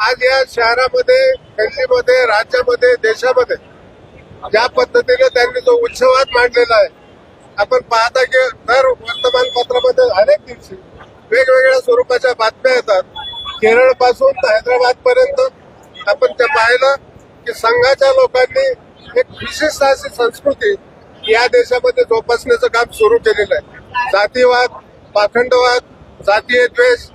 आज या शहरामध्ये, दिल्लीमध्ये, राज्यामध्ये, देशामध्ये ज्या पद्धतीने त्यांनी जो उच्छवाद मांडलेला आहे, आपण पाहता की दर वर्तमानपत्रामध्ये अनेक दिवशी वेगवेगळ्या स्वरूपाच्या बातम्या येतात. केरळ पासून तर हैदराबाद पर्यंत आपण ते पाहिलं की संघाच्या लोकांनी एक विशिष्ट अशी संस्कृती या देशामध्ये जोपासण्याचं काम सुरू केलेलं आहे. जातीवाद, पाखंडवाद, जातीय द्वेष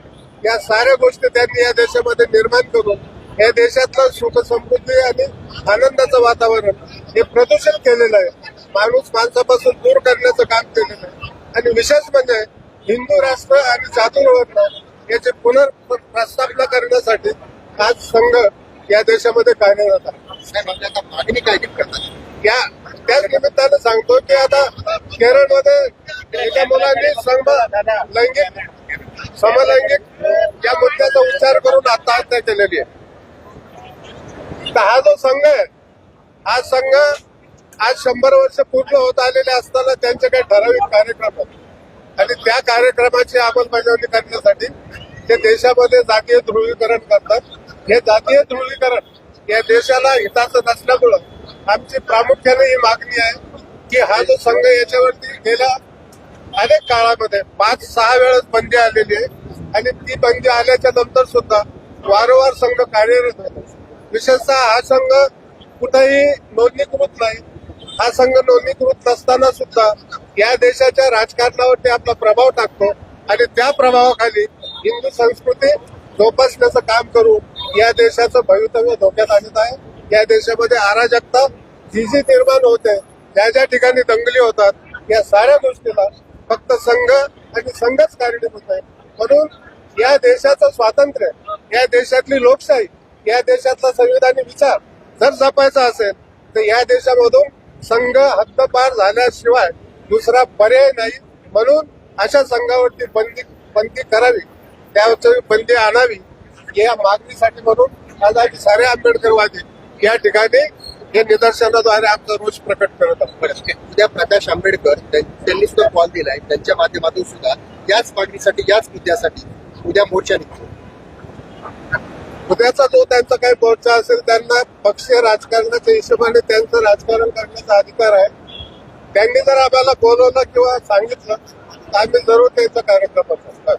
या साऱ्या गोष्टी त्यांनी या देशामध्ये निर्माण करून या देशातलं सुख समृद्धी आणि आनंदाचं वातावरण हे प्रदूषित केलेलं आहे. माणूस माणसापासून दूर करण्याचं काम केलेलं आहे. आणि विशेष म्हणजे हिंदू राष्ट्र आणि चातुर्वर्ण याची पुनर्प्रस्थापना करण्यासाठी आज संघ या देशामध्ये कार्यरत आहे. मागणी काय करतात या त्याच निमित्तानं सांगतो की आता केरळमध्ये एका मुलांनी समलैंगिक या मुद्द्याचा उच्चार करून आत्महत्या केलेली आहे. तर हा जो संघ आहे, हा संघ आज 100 वर्ष पूर्ण होत आलेले असताना त्यांचे काही ठराविक कार्यक्रम आहेत आणि त्या कार्यक्रमाची अंमलबजावणी करण्यासाठी ते देशामध्ये जातीय ध्रुवीकरण करतात. हे जातीय ध्रुवीकरण या देशाला हिताचं नसल्यामुळं आमची प्रामुख्याने ही मागणी आहे की हा जो संघ याच्यावरती गेल्या अनेक काळामध्ये 5-6 वेळेस बंदी आलेली आहे आणि ती बंदी आल्याच्या नंतर सुद्धा वारंवार संघ कार्यरत होतो. विशेषतः हा संघ कुठेही नोंदणीकृत नाही. हा संघ नोंदणीकृत नसताना सुद्धा या देशाच्या राजकारणावरती आपला प्रभाव टाकतो आणि त्या प्रभावाखाली हिंदू संस्कृती जोपासण्याचं काम करून या देशाचं भवितव्य धोक्यात आणत आहे. या देशामध्ये अराजकता जी निर्माण होते, ज्या ज्या ठिकाणी दंगली होतात, या साऱ्या गोष्टीला फक्त संघ आणि संघच कारणीभूत आहे. म्हणून या देशाचं स्वातंत्र्य, या देशातली लोकशाही, या देशातला संविधानिक विचार जर जपायचा असेल तर या देशामधून संघ हद्दपार झाल्याशिवाय दुसरा पर्याय नाही. म्हणून अशा संघावरती बंदी करावी, त्यावर बंदी आणावी या मागणीसाठी म्हणून आज आम्ही सारे आंबेडकरवादी या ठिकाणी हे निदर्शनाद्वारे आमचा रोष प्रकट करत आहोत. उद्या प्रकाश आंबेडकर त्यांनी सुद्धा कॉल दिलाय, त्यांच्या माध्यमातून सुद्धा याच मागणीसाठी, याच मुद्द्यासाठी उद्या मोर्चा निघतो. उद्याचा जो त्यांचा काही मोर्चा असेल, त्यांना पक्षीय राजकारणाच्या हिशोबाने त्यांचं राजकारण करण्याचा अधिकार आहे. त्यांनी जर आम्हाला बोलवलं किंवा सांगितलं तर आम्ही जरूर त्यांचा कार्यक्रम असतो.